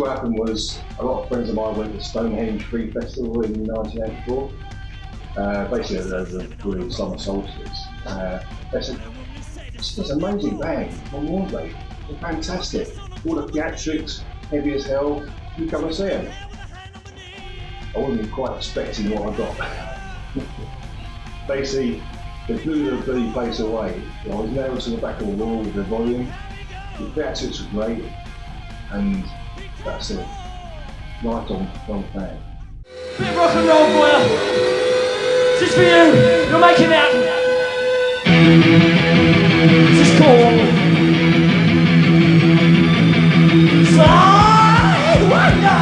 what happened was a lot of friends of mine went to Stonehenge Free Festival in 1984. Basically, as a brilliant summer solstice. They said, "It's an amazing band on Mournblade. They're fantastic. All the theatrics, heavy as hell. You come and see them." I wasn't quite expecting what I got. Basically, they blew the bloody place away. I was nailed to the back of the wall with the volume. The theatrics were great, and that's it. Lifelong fan. Bit of rock and roll for you. This is for you. You're making out. This is called Sidewinder.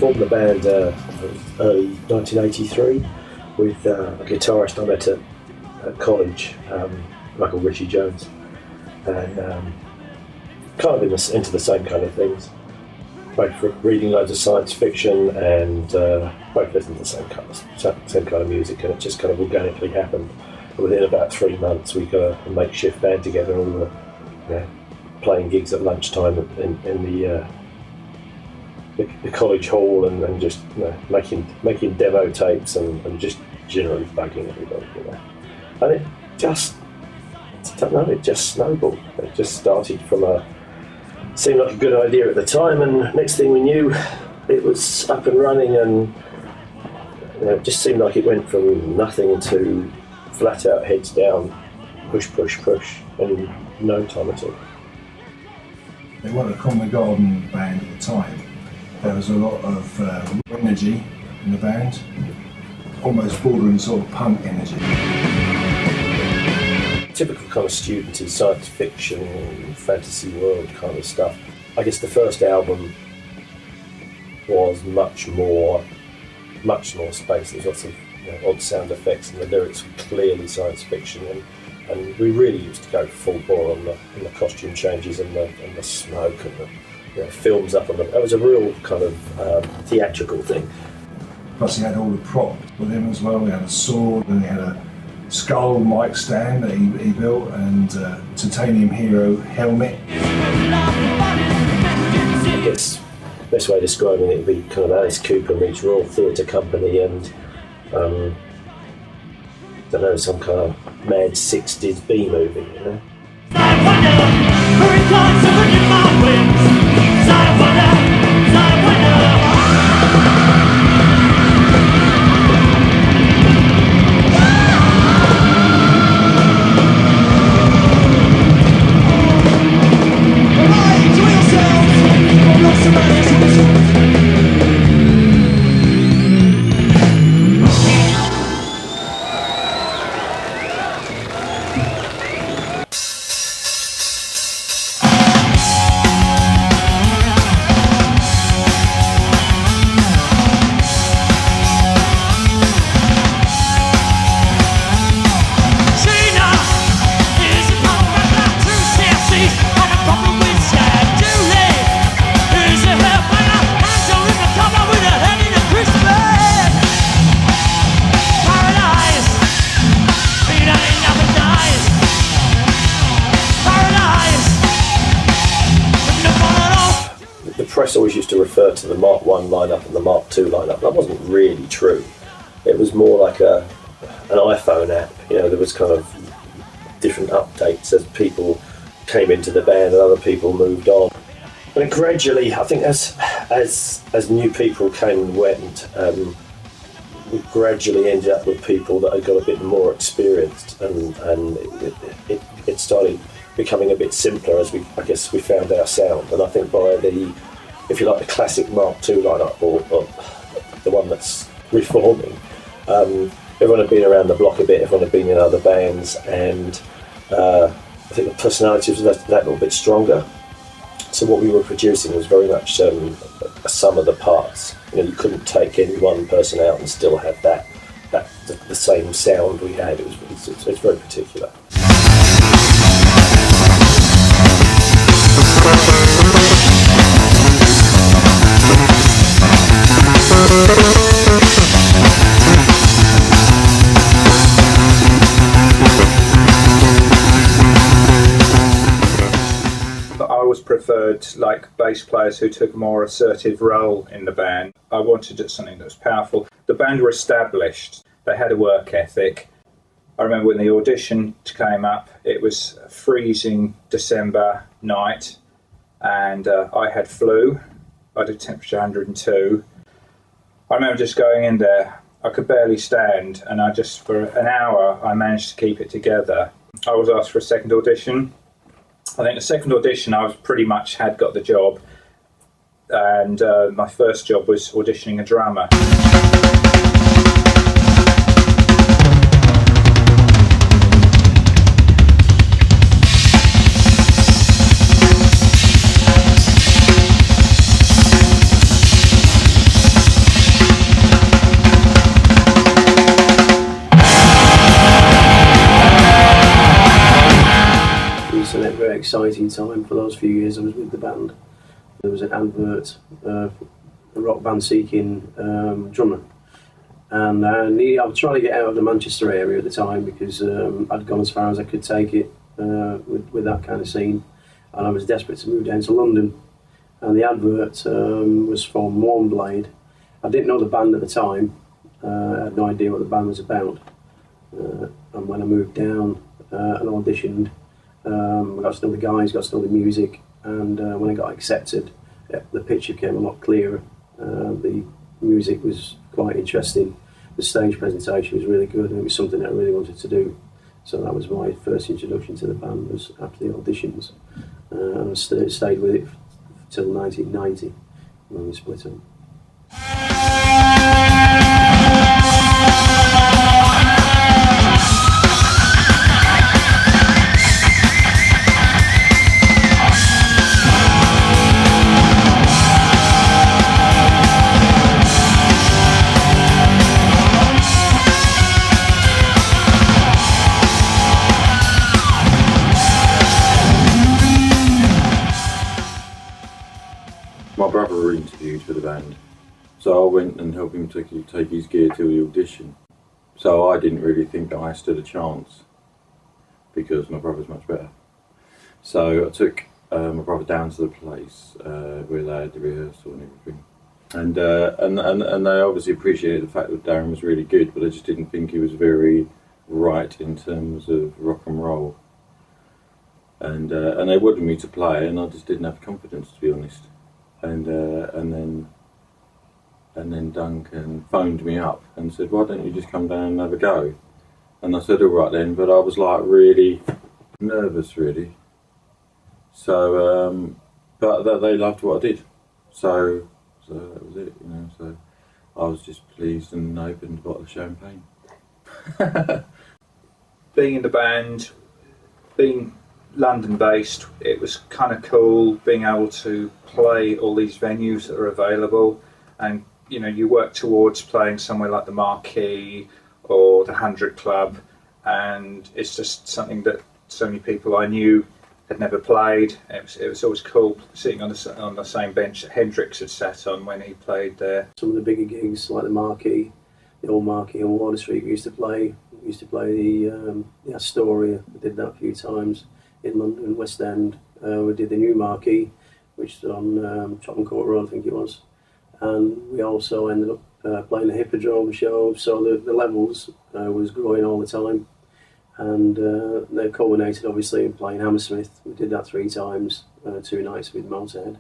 Formed the band early 1983 with a guitarist I met at college, Michael Richie Jones, and kind of into the same kind of things. Both reading loads of science fiction and both listening to the same kind of music, and it just kind of organically happened. Within about 3 months, we got a makeshift band together, and we were playing gigs at lunchtime in the college hall, and just making demo tapes and just generally bugging everybody, and it just, I don't know, it just snowballed. It just started from seemed like a good idea at the time, and next thing we knew, it was up and running, and it just seemed like it went from nothing to flat out, heads down, push in no time at all. They weren't a Common Garden band at the time. There was a lot of energy in the band, almost bordering sort of punk energy. Typical kind of student in science fiction, fantasy world kind of stuff. I guess the first album was much more space. There's lots of odd sound effects, and the lyrics were clearly science fiction. And we really used to go full bore on the costume changes and the smoke and the films up on them. It was a real kind of theatrical thing. Plus he had all the props with him as well. He had a sword, and he had a skull mic stand that he built, and titanium hero helmet. I guess the best way of describing it would be kind of Alice Cooper meets Royal Theatre Company, and I don't know, some kind of mad 60s B movie, The press always used to refer to the Mark I lineup and the Mark II lineup. That wasn't really true. It was more like an iPhone app. There was kind of different updates as people came into the band and other people moved on. And gradually, I think as new people came and went, we gradually ended up with people that had got a bit more experienced, and it started becoming a bit simpler as we found our sound. And I think by the classic Mark II lineup, or the one that's reforming, everyone had been around the block a bit, everyone had been in other bands, and I think the personality was that little bit stronger. So what we were producing was very much a sum of the parts. You couldn't take any one person out and still have the same sound we had. It's very particular. preferred like bass players who took a more assertive role in the band. I wanted something that was powerful. The band were established. They had a work ethic. I remember when the audition came up, it was a freezing December night, and I had flu. I had a temperature 102. I remember just going in there. I could barely stand, and I just, for an hour, I managed to keep it together. I was asked for a second audition. I think the second audition, I was pretty much had got the job, and my first job was auditioning a drummer. Very exciting time for those few years I was with the band. There was an advert, a rock band seeking drummer, and I was trying to get out of the Manchester area at the time because I'd gone as far as I could take it with that kind of scene, and I was desperate to move down to London. And the advert was for Mournblade. I didn't know the band at the time. I had no idea what the band was about, and when I moved down and auditioned, I got to know the guys, got to know the music, and when I got accepted, the picture became a lot clearer. The music was quite interesting. The stage presentation was really good, and it was something that I really wanted to do. So that was my first introduction to the band, was after the auditions, and I stayed with it till 1990 when we split up. My brother were interviewed for the band, so I went and helped him take his gear to the audition. So I didn't really think that I stood a chance because my brother's much better. So I took my brother down to the place where they had the rehearsal and everything, and they obviously appreciated the fact that Darren was really good, but I just didn't think he was very right in terms of rock and roll. And they wanted me to play, and I just didn't have confidence, to be honest. And then Duncan phoned me up and said, "Why don't you just come down and have a go?" And I said, "All right then," but I was like really nervous, really. So, but they loved what I did, so that was it, you know. So I was just pleased and opened a bottle of champagne. Being in the band, being London-based, it was kind of cool being able to play all these venues that are available, and you know, you work towards playing somewhere like the Marquee or the 100 Club, and it's just something that so many people I knew had never played. It was always cool sitting on the same bench that Hendrix had sat on when he played there. Some of the bigger gigs like the Marquee, the old Marquee on Water Street, we used to play the Astoria. We did that a few times in London, West End. We did the new Marquee, which was on Tottenham Court Road, I think it was. And we also ended up playing the Hippodrome show, so the levels was growing all the time. And they culminated obviously in playing Hammersmith. We did that 3 times, 2 nights with Motorhead.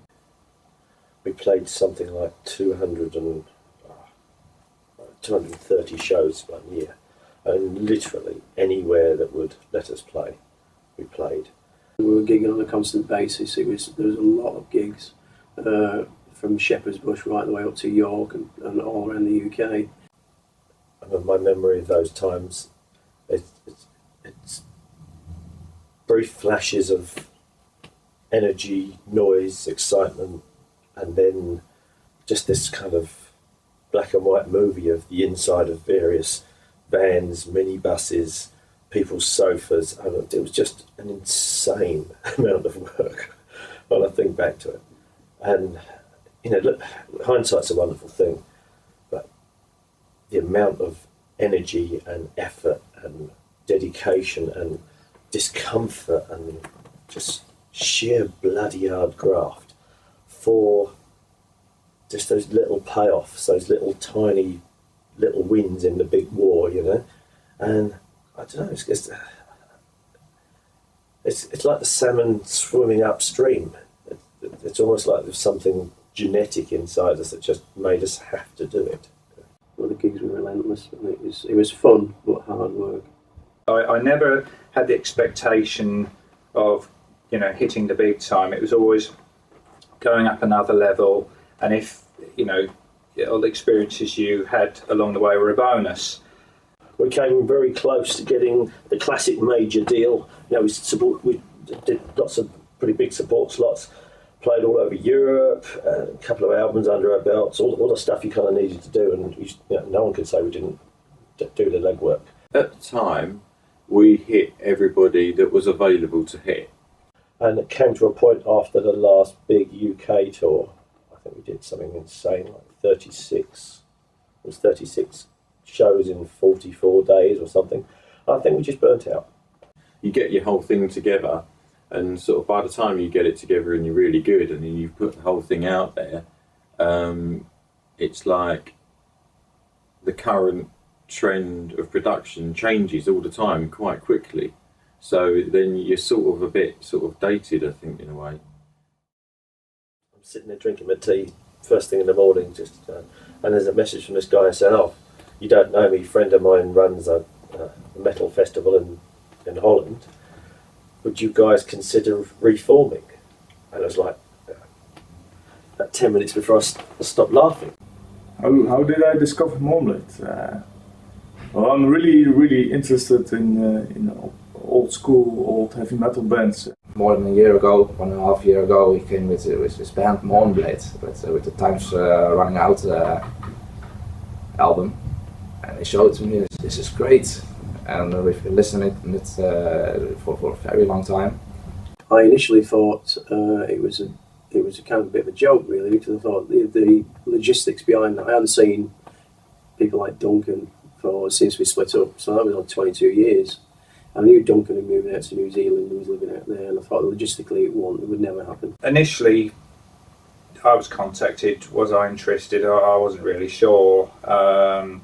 We played something like 230 shows 1 year, and literally anywhere that would let us play, we played. We were gigging on a constant basis. There was a lot of gigs, from Shepherd's Bush right the way up to York and all around the UK. And my memory of those times, it's brief flashes of energy, noise, excitement, and then just this kind of black and white movie of the inside of various vans, minibuses, people's sofas. And it was just an insane amount of work when I think back to it. And you know, look, hindsight's a wonderful thing, but the amount of energy and effort and dedication and discomfort and just sheer bloody hard graft for just those little payoffs, those little tiny little wins in the big war, you know. And I don't know, it's just, it's like the salmon swimming upstream. It's almost like there's something genetic inside us that just made us have to do it. Well, the gigs were relentless. It was fun, but hard work. I never had the expectation of, you know, hitting the big time. It was always going up another level, and if, you know, all the experiences you had along the way were a bonus. We came very close to getting the classic major deal. You know, we did lots of pretty big support slots, played all over Europe, a couple of albums under our belts, all the stuff you kind of needed to do, and you know, no one could say we didn't do the legwork. At the time, we hit everybody that was available to hit. And it came to a point after the last big UK tour, I think we did something insane, like 36 shows in 44 days or something. I think we just burnt out. You get your whole thing together, and sort of by the time you get it together and you're really good and you've put the whole thing out there, it's like the current trend of production changes all the time quite quickly. So then you're sort of a bit dated, I think, in a way. I'm sitting there drinking my tea first thing in the morning, and there's a message from this guy saying, "Oh, you don't know me, a friend of mine runs a metal festival in Holland. Would you guys consider reforming?" And I was like, about 10 minutes before I stopped laughing. How did I discover Mournblade? Well, I'm really interested in old school, old heavy metal bands. More than a year ago, 1.5 years ago, he came with his band Mournblade, with the Time's Running Out album, and he showed it to me. This is great, and we've been listening to it for a very long time. I initially thought it was a kind of a bit of a joke, really, because I thought the logistics behind that. I hadn't seen people like Duncan since we split up, so that was on 22 years. I knew Duncan had moved out to New Zealand and was living out there, and I thought logistically it would never happen. Initially, I was contacted. Was I interested? I wasn't really sure. The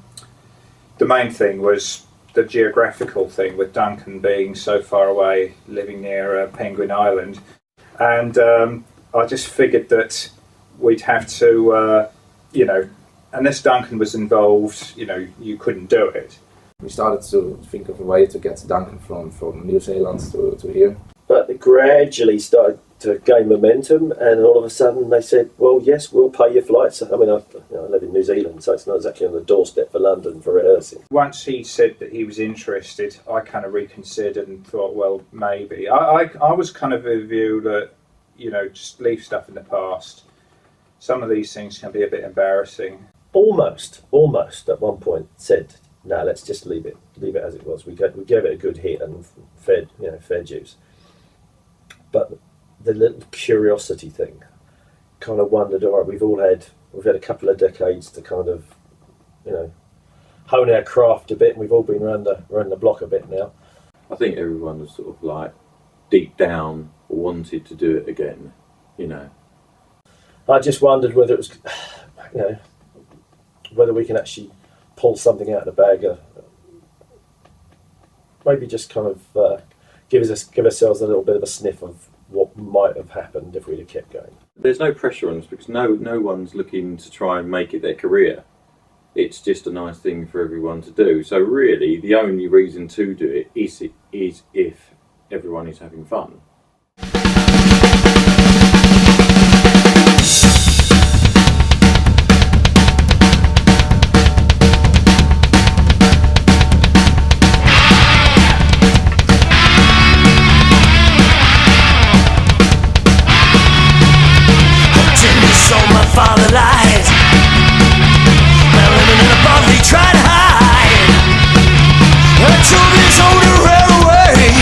main thing was the geographical thing, with Duncan being so far away, living near Penguin Island, and I just figured that we'd have to, you know, unless Duncan was involved, you know, you couldn't do it. We started to think of a way to get Duncan from New Zealand to here. But it gradually started to gain momentum, and all of a sudden they said, "Well, yes, we'll pay your flights." I mean, I live in New Zealand, so it's not exactly on the doorstep for London for rehearsing. Once he said that he was interested, I kind of reconsidered and thought, well, maybe. I was kind of of the view that, you know, just leave stuff in the past. Some of these things can be a bit embarrassing. Almost at one point said, "No, let's just leave it as it was." We gave it a good hit and fair dues. But the little curiosity thing, kind of wondered, all right, we've had a couple of decades to kind of, you know, hone our craft a bit, and we've all been around the block a bit now. I think everyone was sort of like deep down wanted to do it again, you know. I just wondered whether it was, you know, whether we can actually pull something out of the bag, maybe just kind of give ourselves a little bit of a sniff of what might have happened if we'd have kept going. There's no pressure on us because no one's looking to try and make it their career. It's just a nice thing for everyone to do. So really, the only reason to do it is if everyone is having fun. Father lies. Now living in a bottle he tried to hide. The truth is on the railway.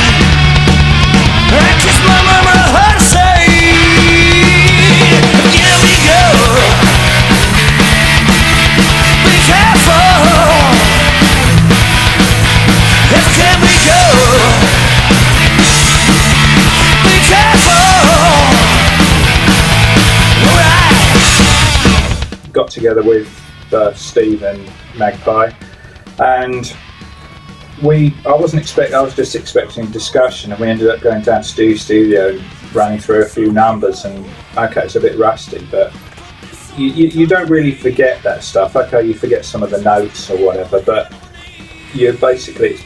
together with Stephen Magpie, and I was just expecting discussion, and we ended up going down to Stu's studio and running through a few numbers, and okay, it's a bit rusty, but you don't really forget that stuff. Okay, you forget some of the notes or whatever, but you're basically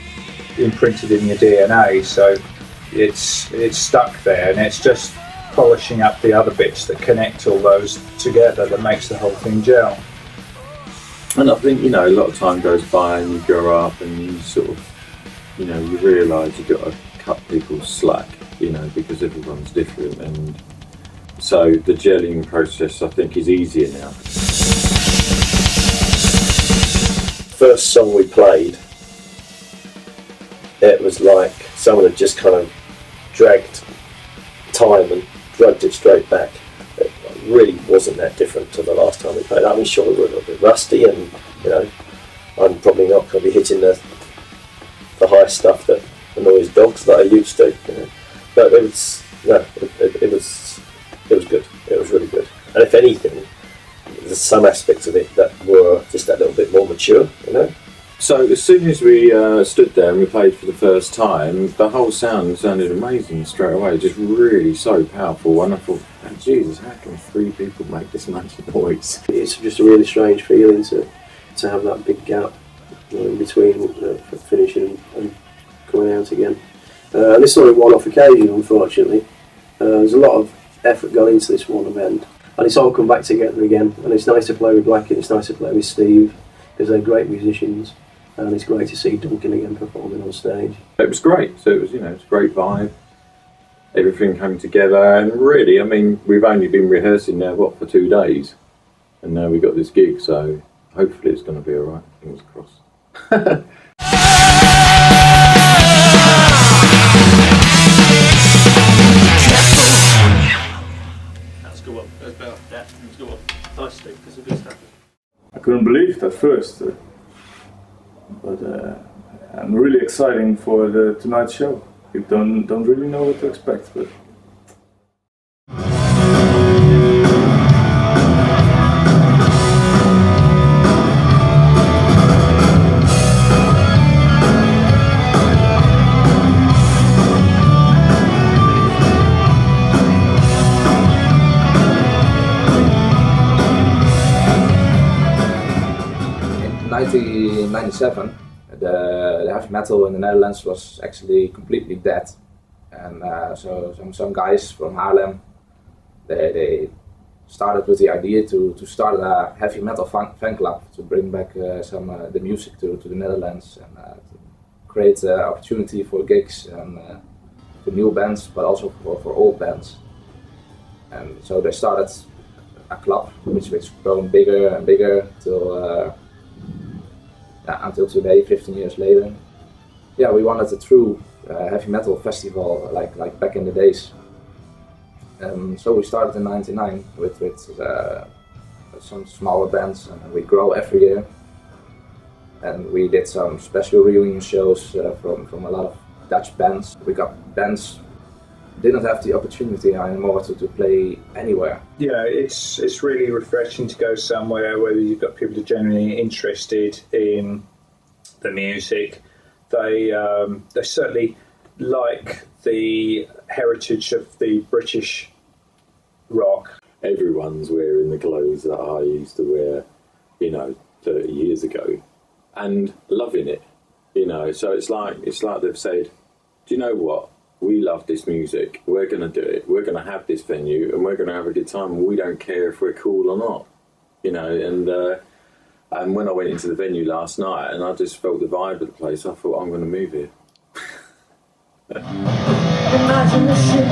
imprinted in your DNA, so it's stuck there, and it's just polishing up the other bits that connect all those together that makes the whole thing gel. And I think, you know, a lot of time goes by and you grow up and you sort of, you know, you realise you've got to cut people's slack, you know, because everyone's different, and so the gelling process, I think, is easier now. First song we played, it was like someone had just kind of dragged time and dragged it straight back. It really wasn't that different to the last time we played. I mean, sure, we were a little bit rusty, and you know, I'm probably not going to be hitting the high stuff that annoys dogs that I used to. You know. But it was good. It was really good. And if anything, there's some aspects of it that were just that little bit more mature. You know. So as soon as we stood there and we played for the first time, the whole sound sounded amazing straight away, just really so powerful, and I thought, oh, Jesus, how can 3 people make this much noise? It's just a really strange feeling to have that big gap in between finishing and coming out again. And this is only one-off occasion, unfortunately. There's a lot of effort gone into this one event, and it's all come back together again, and it's nice to play with Blackie, it's nice to play with Steve, because they're great musicians. And it's great to see Duncan again performing on stage. It was great. So it was, you know, it's a great vibe. Everything came together, and really, I mean, we've only been rehearsing now, what, for 2 days, and now we got this gig. So hopefully, it's going to be all right. Fingers crossed. Let's go up. That's better. Yeah, let's go up. Nice, Steve. That's a good start. I couldn't believe it at first, but I'm really excited for tonight's show. You don't really know what to expect, but. In 1997, the heavy metal in the Netherlands was actually completely dead, and so some guys from Haarlem, they started with the idea to start a heavy metal fan club to bring back the music to the Netherlands, and to create opportunity for gigs and for new bands, but also for old bands. And so they started a club which grown bigger and bigger until today, 15 years later. Yeah, we wanted a true heavy metal festival like back in the days. So we started in '99 with some smaller bands, and we grow every year. And we did some special reunion shows from a lot of Dutch bands. We got bands didn't have the opportunity anymore to play anywhere. Yeah, it's really refreshing to go somewhere where you've got people who are genuinely interested in the music. They certainly like the heritage of the British rock. Everyone's wearing the clothes that I used to wear, you know, 30 years ago, and loving it, you know. So it's like they've said, do you know what? We love this music, we're going to do it, we're going to have this venue, and we're going to have a good time, and we don't care if we're cool or not, you know. And when I went into the venue last night and I just felt the vibe of the place, I thought, I'm going to move here. Imagine the ship,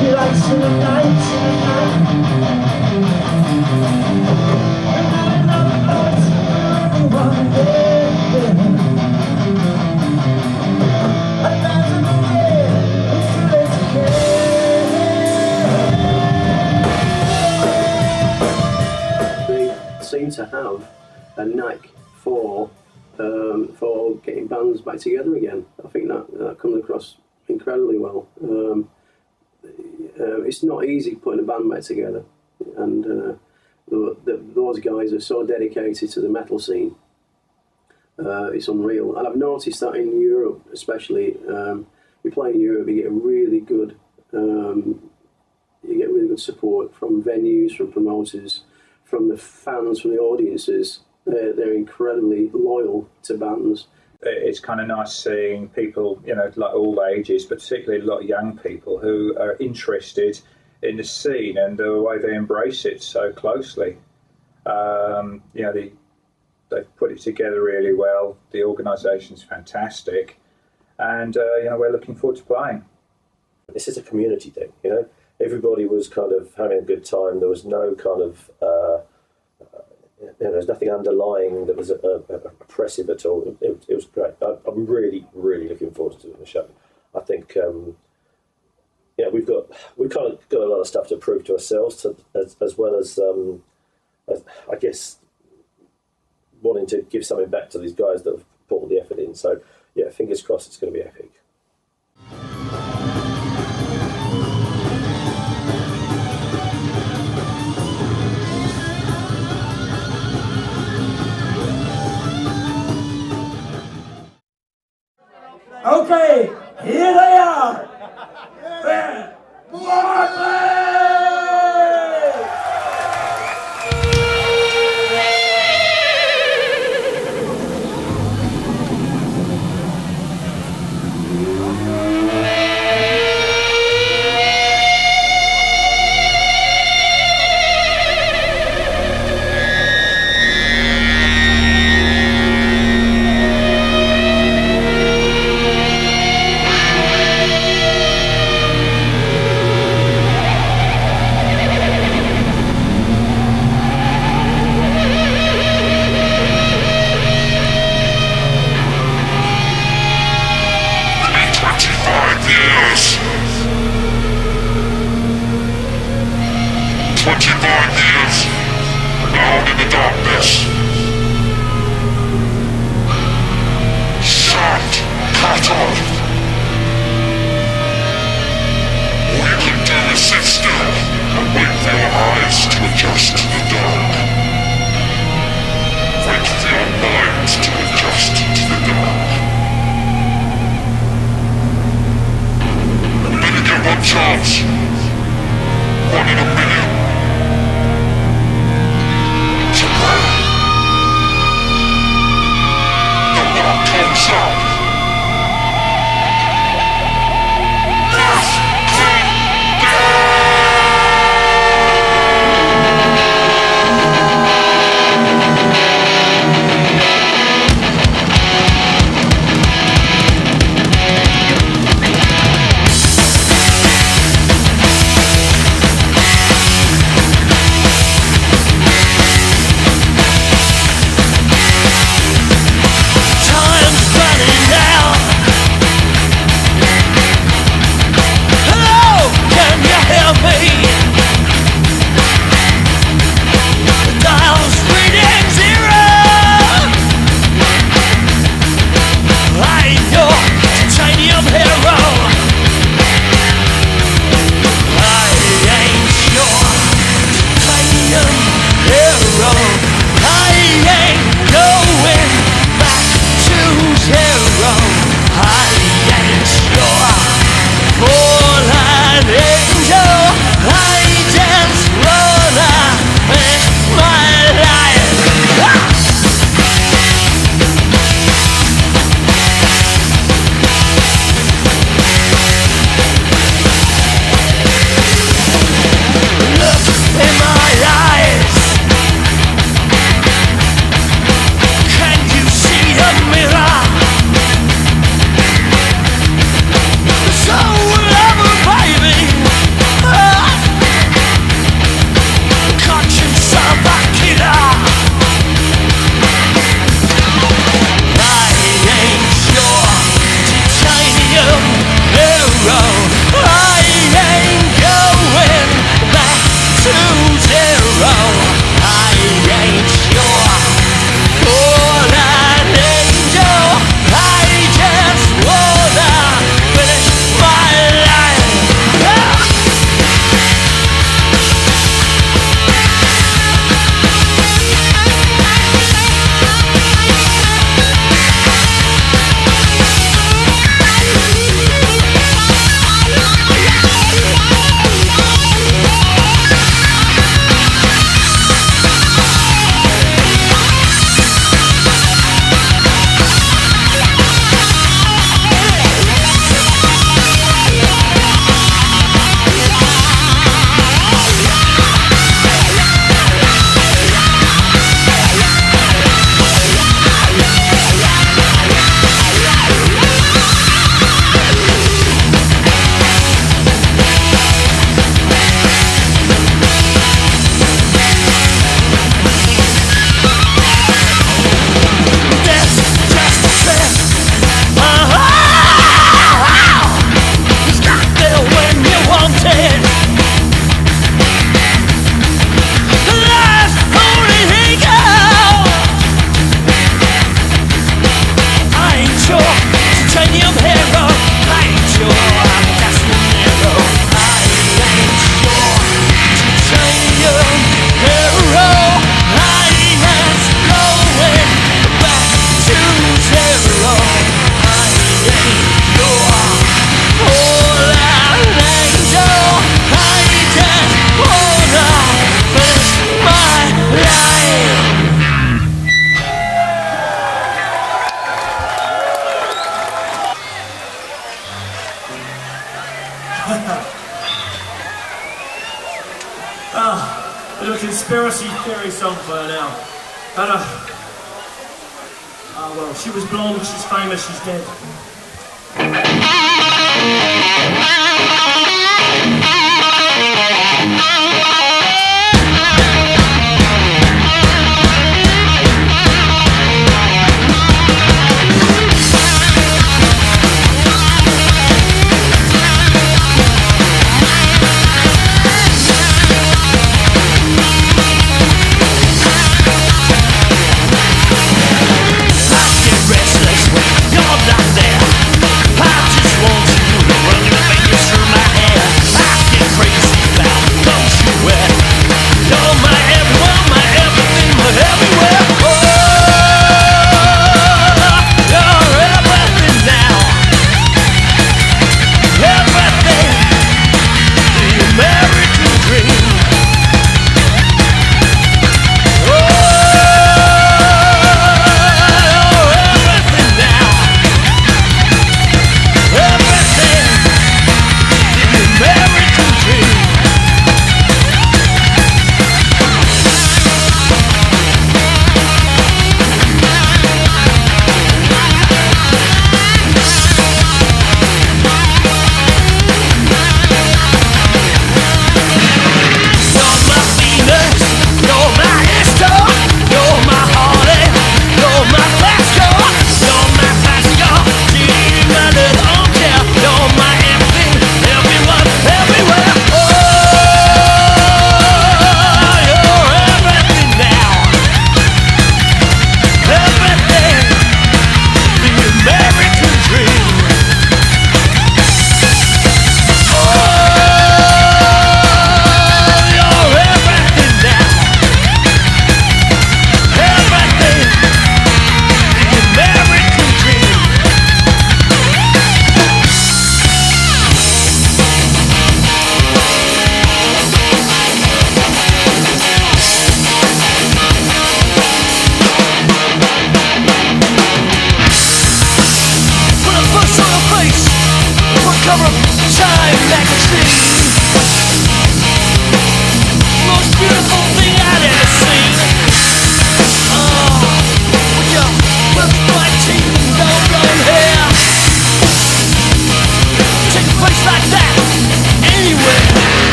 he likes in the night. Seem to have a knack for getting bands back together again. I think that comes across incredibly well. It's not easy putting a band back together, and Those guys are so dedicated to the metal scene. It's unreal. And I've noticed that in Europe, especially, you play in Europe, you get really good support from venues, from promoters, from the fans, from the audiences. They're incredibly loyal to bands. It's kind of nice seeing people, you know, like all ages, but particularly a lot of young people who are interested in the scene and the way they embrace it so closely. You know, they've put it together really well. The organisation's fantastic, and you know, we're looking forward to playing. This is a community thing, you know. Everybody was kind of having a good time. There was no kind of there's nothing underlying that was oppressive at all. It was great. I'm really, really looking forward to the show. I think yeah, we've kind of got a lot of stuff to prove to ourselves, as well as I guess wanting to give something back to these guys that have put all the effort in. So yeah, fingers crossed it's going to be epic. Okay, here they are. Mournblade! Chance. 1 in a million. Tomorrow. titanium hero, light your Casimiro. I ain't your titanium hero. I am going back to zero. I ain't your fallen angel. I just wanna finish my life. Bit of a conspiracy theory song for her now. But, well, she was blonde, she's famous, she's dead.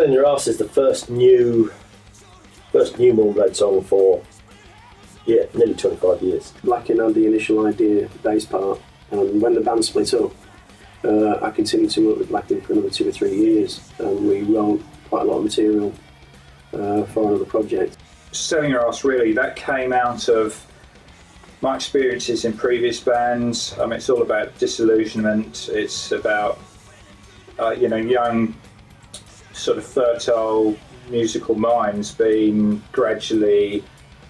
Selling Your Ass is the first new Mournblade song for nearly 25 years. Blacking had the initial idea, the bass part, and when the band split up, I continued to work with Blacking for another 2 or 3 years, and we wrote quite a lot of material for another project. Selling Your Ass, really, that came out of my experiences in previous bands. I mean, it's all about disillusionment. It's about young, sort of fertile musical minds being gradually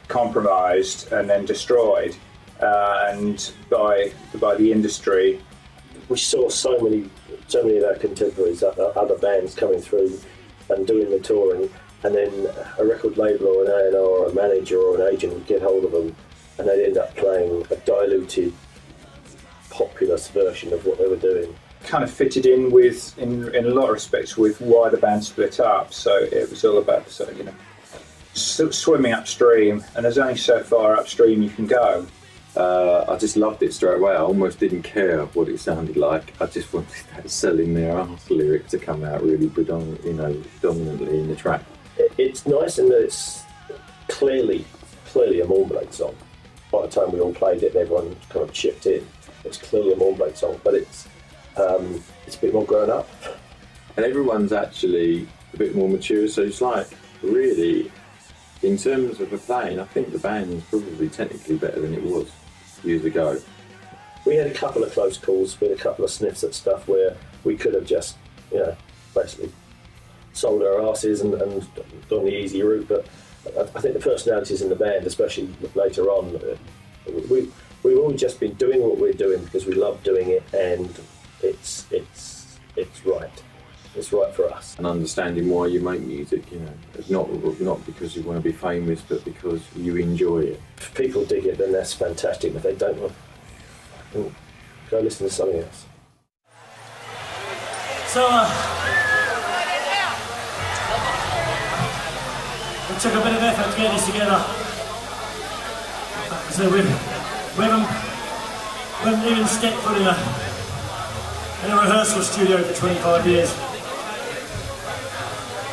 compromised and then destroyed, and by the industry. We saw so many of our contemporaries, other bands coming through and doing the touring, and then a record label or an A&R or a manager or an agent would get hold of them, and they'd end up playing a diluted, populous version of what they were doing. Kind of fitted in with, in a lot of respects, with why the band split up. So it was all about swimming upstream, and there's only so far upstream you can go. I just loved it straight away. I almost didn't care what it sounded like. I just wanted that Selling Their Ass lyric to come out really predominantly in the track. It's nice in that it's clearly a Mournblade song. By the time we all played it, everyone kind of chipped in. It's clearly a Mournblade song, but it's a bit more grown up. And everyone's actually a bit more mature, so it's like, really, in terms of the playing, I think the band's probably technically better than it was years ago. We had a couple of close calls with a couple of sniffs at stuff where we could have just, basically sold our asses and done the easy route, but I think the personalities in the band, especially later on, we've always just been doing what we're doing because we love doing it, and it's right. It's right for us. And understanding why you make music, not because you want to be famous, but because you enjoy it. If people dig it, then that's fantastic. If they don't, well, go listen to something else. So, it took a bit of effort to get this together. So we haven't even stepped foot in a rehearsal studio for 25 years.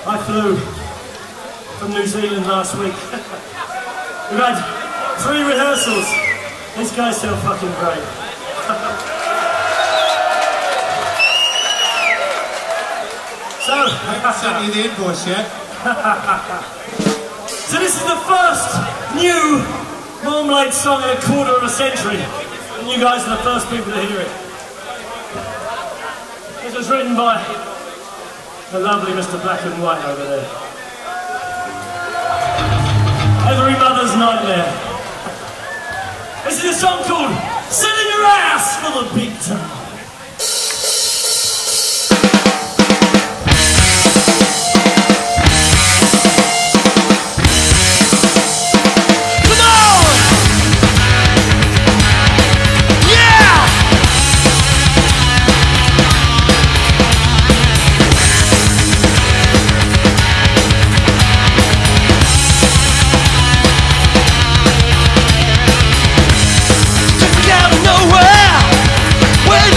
I flew from New Zealand last week. We've had 3 rehearsals. These guys sound fucking great. So, I haven't sent you the invoice yet. So this is the first new Mournblade song in a quarter of a century, and you guys are the first people to hear it. This was written by the lovely Mr. Black and White over there. Every mother's nightmare. This is a song called Selling Your Ass for the Big Time. Out of nowhere, where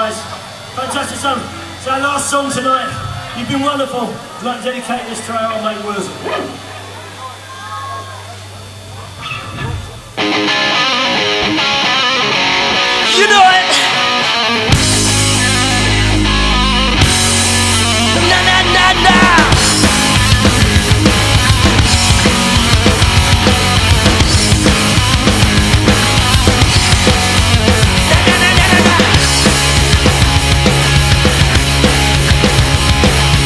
guys. Fantastic song. It's our last song tonight. You've been wonderful. I'd like to dedicate this to our old mate Wilson. You know it. Na na na na.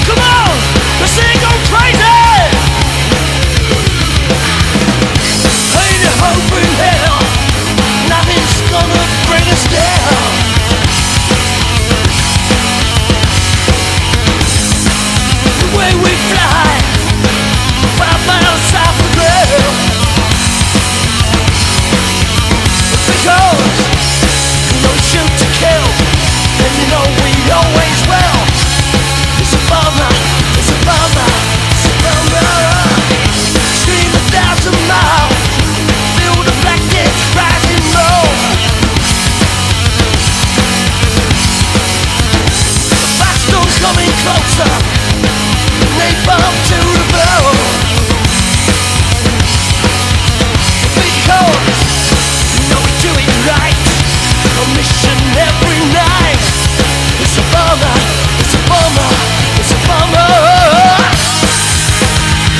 Come on, let's sing on crazy. Ain't a hope in hell. Nothing's gonna bring us down. The way we fly 5 miles off the ground. Because no shoot to kill, and you know we always will. It's a bummer, it's a bummer, it's a bummer. Scream 1,000 miles, feel the black death rising low. The bastards coming closer, they bump to the bone. Because you know we do it right, a mission every night. It's a bummer, it's a bummer, it's a bummer.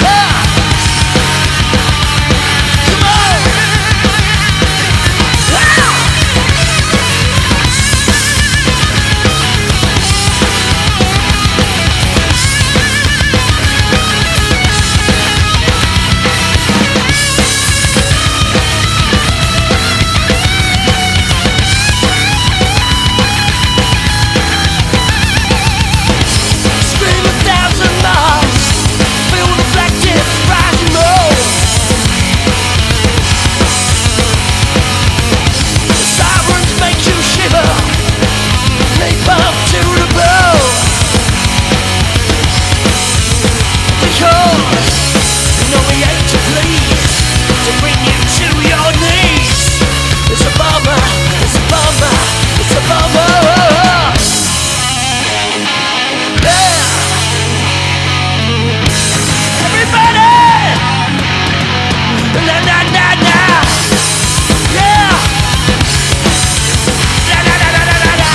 Ha! Come on! Ah! Scream 1,000 miles, feel the black death rising low. The sirens make you shiver, they bump to the bone. Because you know we hate to please, to bring you to your knees. It's a bummer, it's a bummer, it's a bummer. Yeah. Everybody! Na na na na! Yeah! Na na na na na na na!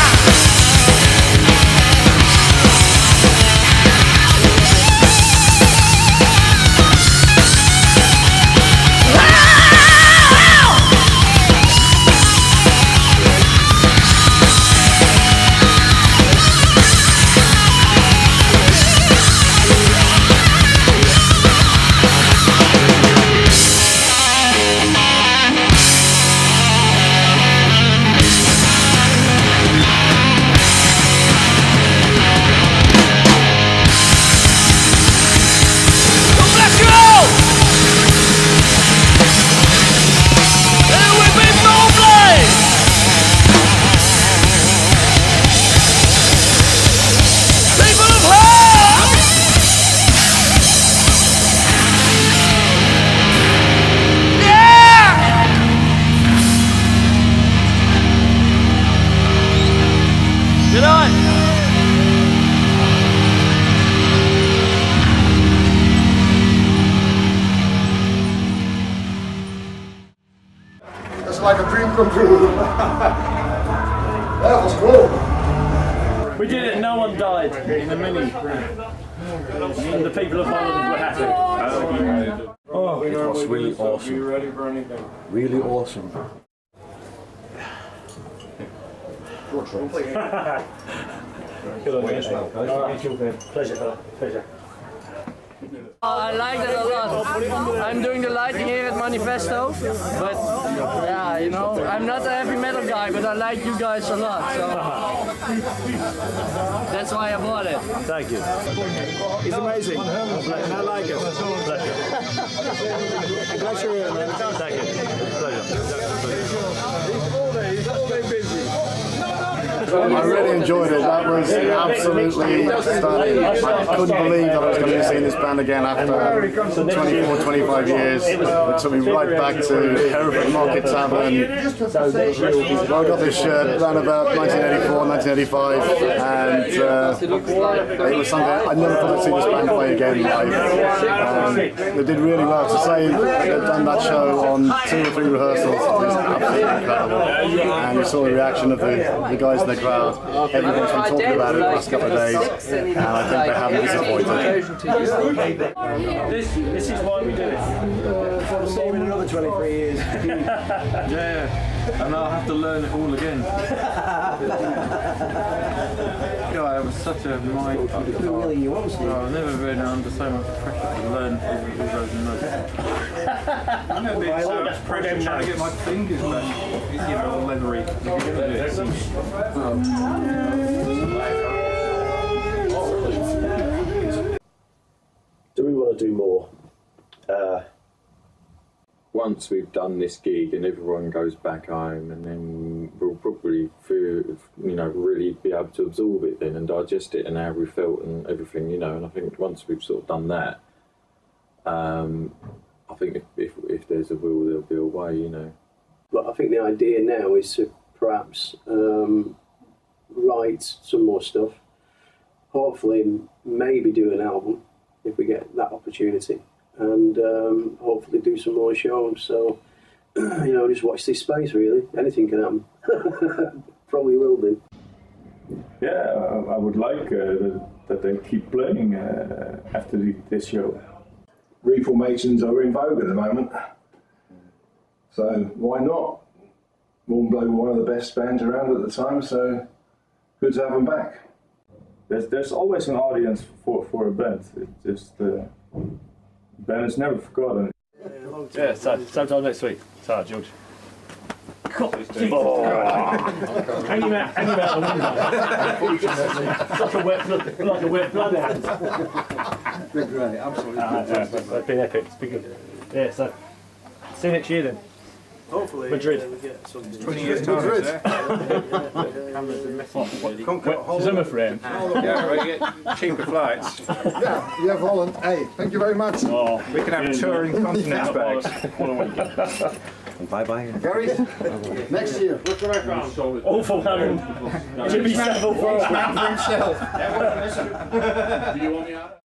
God bless you all! And we've been Mournblade! People of heart! Yeah! Good night! That's like a dream come true. That was cool. We did it, no one died in the mini. And the people of Holland were happy. Oh, it was really awesome. You ready for anything? Really awesome. Good on you. Pleasure, fella. Pleasure. I like that a lot. I'm doing the lighting here at Manifesto, but yeah, you know, I'm not a heavy metal guy, but I like you guys a lot, so that's why I bought it. Thank you. It's amazing, and I like it. Pleasure. Glad you're here, man. Thank you. Pleasure. He's all day busy. I really enjoyed it. That was absolutely stunning. I couldn't believe that I was going to be seeing this band again after 24, 25 years. It took me right back to Hereford Market Tavern. I got this shirt around about 1984, 1985, and it was something I never thought I'd see this band play again live. They did really well. To say they'd done that show on 2 or 3 rehearsals is absolutely incredible. And you saw the reaction of the guys in the crowd. Everyone's been talking about it the last couple of days, and I think they haven't disappointed. This is why we do it. For the same in another 23 years. Yeah, and I'll have to learn it all again. God, it was such a mind fuck. I've never been under so much pressure to learn all those notes. I've never been so much pressure trying to get my fingers back, you know, all leathery. Do we want to do more? Once we've done this gig and everyone goes back home, and then we'll probably feel, you know, really be able to absorb it then and digest it and how we felt and everything, you know. And I think once we've sort of done that, I think if there's a will, there'll be a way, you know. But I think the idea now is to perhaps write some more stuff. Hopefully, maybe do an album if we get that opportunity. And hopefully do some more shows. So, you know, just watch this space, really. Anything can happen. Probably will do. Yeah, I would like that they keep playing after this show. Reformations are in vogue at the moment. So why not? Mournblade were one of the best bands around at the time, so good to have them back. There's always an audience for a band. It's just... Ben is never forgotten. Yeah, same time next week. Sorry, George. Hang him out the window. like a wet bloodhound. Been great, absolutely. It's been epic. It's been good. Yeah, so see you next year then. Hopefully, Madrid. we get some 20 years time, is there? Zimmer frame. Yeah, we get cheaper flights. Yeah, you have Holland. Hey, thank you very much. Oh, we can have touring continents bags. Bye-bye. Gary, next year. Look where I found. All for one. Jimmy Savile for himself. Do you want me out?